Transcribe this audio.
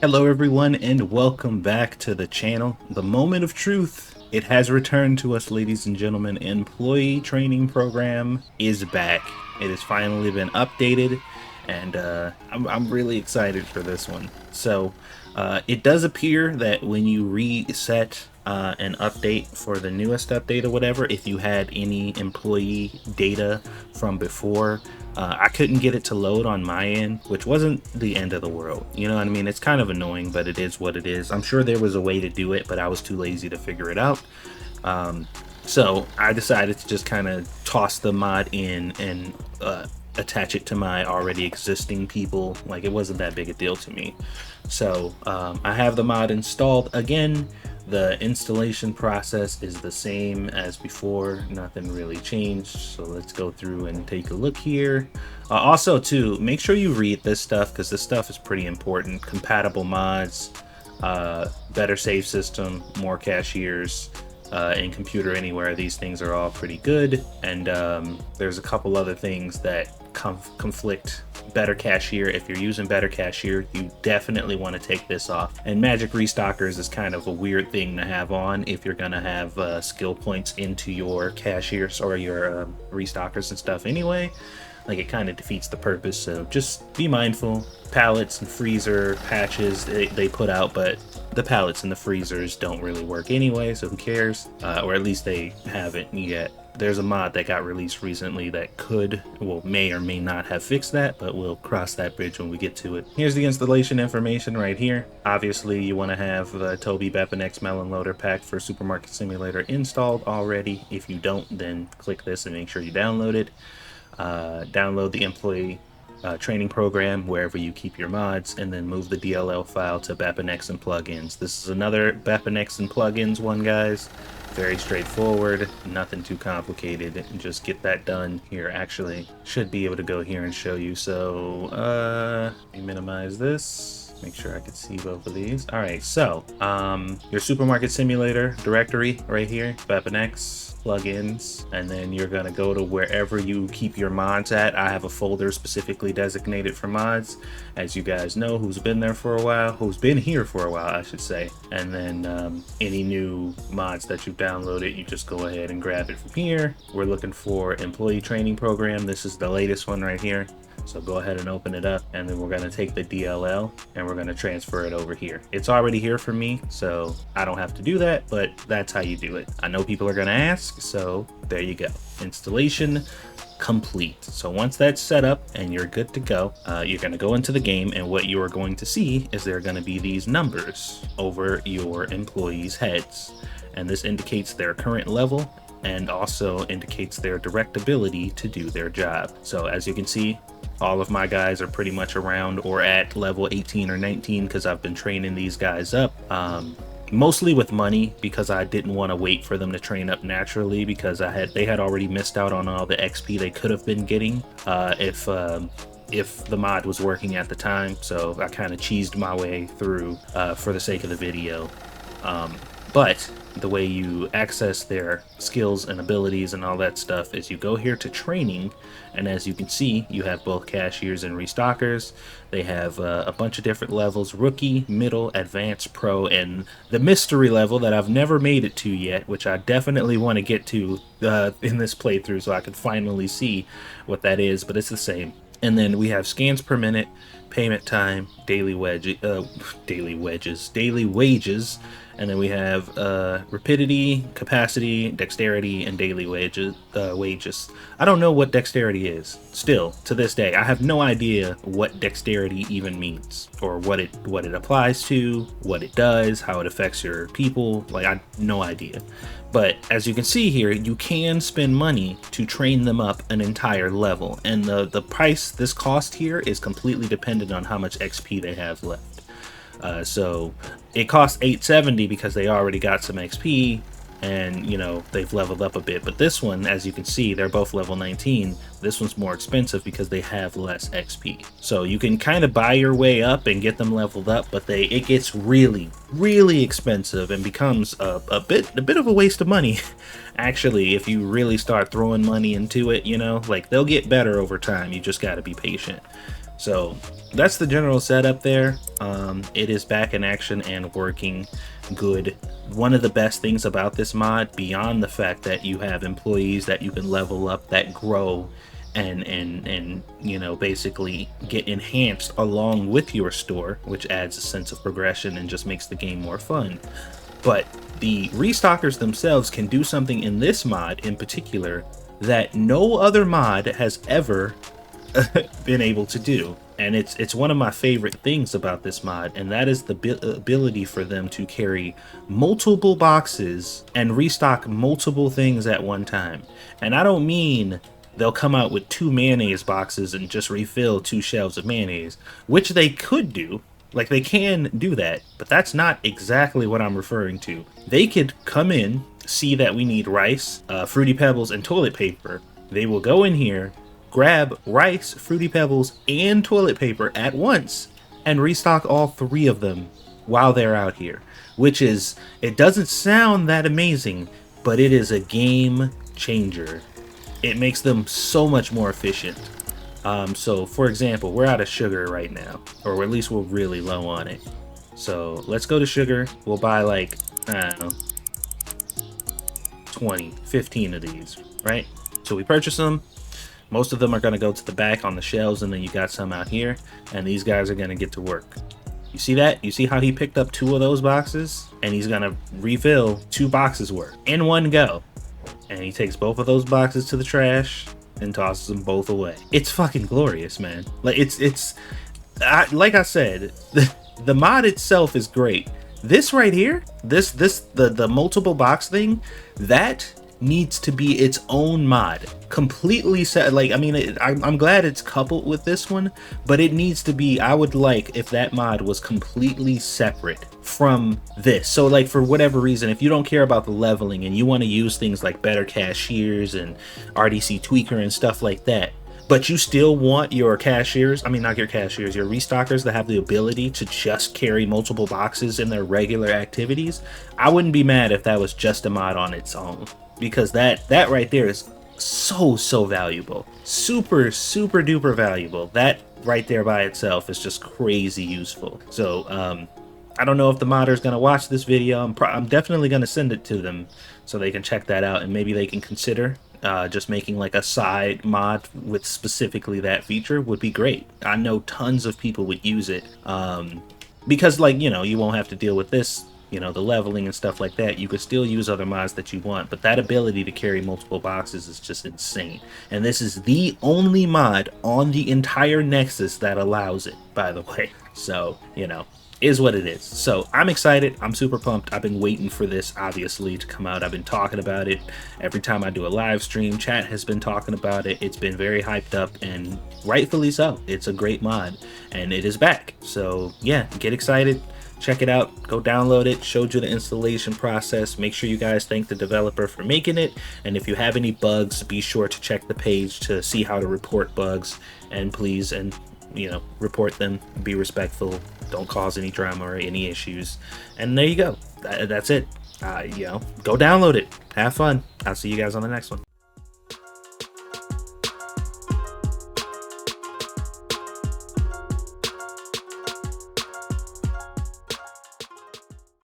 Hello everyone and welcome back to the channel. The moment of truth. It has returned to us, ladies and gentlemen. Employee training program is back. It has finally been updated and I'm really excited for this one. So it does appear that when you reset an update for the newest update or whatever, if you had any employee data from before, I couldn't get it to load on my end, which wasn't the end of the world. You know what I mean? It's kind of annoying, but it is what it is. I'm sure there was a way to do it, but I was too lazy to figure it out. So I decided to just kind of toss the mod in and attach it to my already existing people. Like, it wasn't that big a deal to me. So I have the mod installed again. The installation process is the same as before. Nothing really changed. So let's go through and take a look here. Also too, make sure you read this stuff because this stuff is pretty important. Compatible mods, better save system, more cashiers, in Computer Anywhere. These things are all pretty good. And there's a couple other things that conflict. Better Cashier. If you're using Better Cashier, you definitely want to take this off. And Magic Restockers is kind of a weird thing to have on if you're gonna have skill points into your cashiers or your restockers and stuff anyway. Like, it kind of defeats the purpose, so just be mindful. Pallets and freezer patches they put out, but the pallets and the freezers don't really work anyway, so who cares? Or at least they haven't yet. There's a mod that got released recently that may or may not have fixed that, but we'll cross that bridge when we get to it. Here's the installation information right here. Obviously, you want to have the Toby Bepanex Melon Loader Pack for Supermarket Simulator installed already. If you don't, then click this and make sure you download it. Download the employee training program wherever you keep your mods, and then move the DLL file to Bepanex and plugins. This is another Bepanex and plugins one, guys. Very straightforward, nothing too complicated. Just get that done here. Actually, should be able to go here and show you. So let me minimize this, make sure I can see both of these. All right, so your Supermarket Simulator directory right here, Bepanex, plugins, and then you're gonna go to wherever you keep your mods at. I have a folder specifically designated for mods, as you guys know, who's been there for a while, who's been here for a while, I should say. And then any new mods that you've downloaded, you just go ahead and grab it from here. We're looking for employee training program. This is the latest one right here. So go ahead and open it up, and then we're going to take the DLL and we're going to transfer it over here. It's already here for me, so I don't have to do that, but that's how you do it. I know people are going to ask, so there you go. Installation complete. So once that's set up and you're good to go, you're going to go into the game, and what you are going to see is there are going to be these numbers over your employees' heads, and this indicates their current level and also indicates their direct ability to do their job. So as you can see, all of my guys are pretty much around or at level 18 or 19 because I've been training these guys up. Mostly with money, because I didn't want to wait for them to train up naturally, because they had already missed out on all the XP they could have been getting if the mod was working at the time. So I kind of cheesed my way through for the sake of the video. But the way you access their skills and abilities and all that stuff is you go here to training, and as you can see, you have both cashiers and restockers. They have a bunch of different levels: rookie, middle, advanced, pro, and the mystery level that I've never made it to yet, which I definitely want to get to in this playthrough so I can finally see what that is, but it's the same. And then we have scans per minute, payment time, daily wages, and then we have rapidity, capacity, dexterity, and daily wages. I don't know what dexterity is. Still, to this day, I have no idea what dexterity even means, or what it applies to, what it does, how it affects your people. Like, I have no idea. But as you can see here, you can spend money to train them up an entire level, and the price this cost here is completely dependent on how much XP they have left. So it costs $870 because they already got some XP, and you know, they've leveled up a bit. But this one, as you can see, they're both level 19. This one's more expensive because they have less XP. So you can kind of buy your way up and get them leveled up, but it gets really expensive and becomes a bit of a waste of money actually, if you really start throwing money into it. You know, like, they'll get better over time, you just got to be patient. So that's the general setup there. It is back in action and working good. One of the best things about this mod, beyond the fact that you have employees that you can level up, that grow and you know, basically get enhanced along with your store, which adds a sense of progression and just makes the game more fun. But the restockers themselves can do something in this mod in particular that no other mod has ever been able to do. And it's one of my favorite things about this mod, and that is the ability for them to carry multiple boxes and restock multiple things at one time. And I don't mean they'll come out with 2 mayonnaise boxes and just refill 2 shelves of mayonnaise, which they could do. Like, they can do that, but that's not exactly what I'm referring to. They could come in, see that we need rice, Fruity Pebbles, and toilet paper. They will go in here, grab rice, Fruity Pebbles, and toilet paper at once, and restock all 3 of them while they're out here. Which is, it doesn't sound that amazing, but it is a game changer. It makes them so much more efficient. So for example, we're out of sugar right now, or at least we're really low on it. So let's go to sugar. We'll buy like, I don't know, 20, 15 of these, right? So we purchase them. Most of them are going to go to the back on the shelves, and then you got some out here, and these guys are going to get to work. You see that? You see how he picked up 2 of those boxes, and he's going to refill 2 boxes worth in one go. And he takes both of those boxes to the trash and tosses them both away. It's fucking glorious, man. Like, like I said, the mod itself is great. This right here, the multiple box thing, that needs to be its own mod, completely set. Like, I mean, I'm glad it's coupled with this one, but it needs to be, I would like if that mod was completely separate from this. So like, for whatever reason, if you don't care about the leveling and you want to use things like better cashiers and RDC tweaker and stuff like that, but you still want your cashiers, I mean, not your cashiers, your restockers to have the ability to just carry multiple boxes in their regular activities, I wouldn't be mad if that was just a mod on its own. Because that right there is so valuable. Super duper valuable. That right there by itself is just crazy useful. So I don't know if the modder is going to watch this video. I'm definitely going to send it to them so they can check that out, and maybe they can consider just making like a side mod with specifically that feature would be great. I know tons of people would use it because, like, you know, you won't have to deal with this, you know, the leveling and stuff like that. You could still use other mods that you want, but that ability to carry multiple boxes is just insane. And this is the only mod on the entire Nexus that allows it, by the way. So, you know, is what it is. So I'm excited. I'm super pumped. I've been waiting for this, obviously, to come out. I've been talking about it every time I do a live stream. Chat has been talking about it. It's been very hyped up, and rightfully so. It's a great mod, and it is back. So yeah, get excited. Check it out, go download it. Showed you the installation process. Make sure you guys thank the developer for making it, and if you have any bugs, be sure to check the page to see how to report bugs, and please, and you know, report them. Be respectful, don't cause any drama or any issues, and there you go. That's it. You know, go download it, have fun. I'll see you guys on the next one.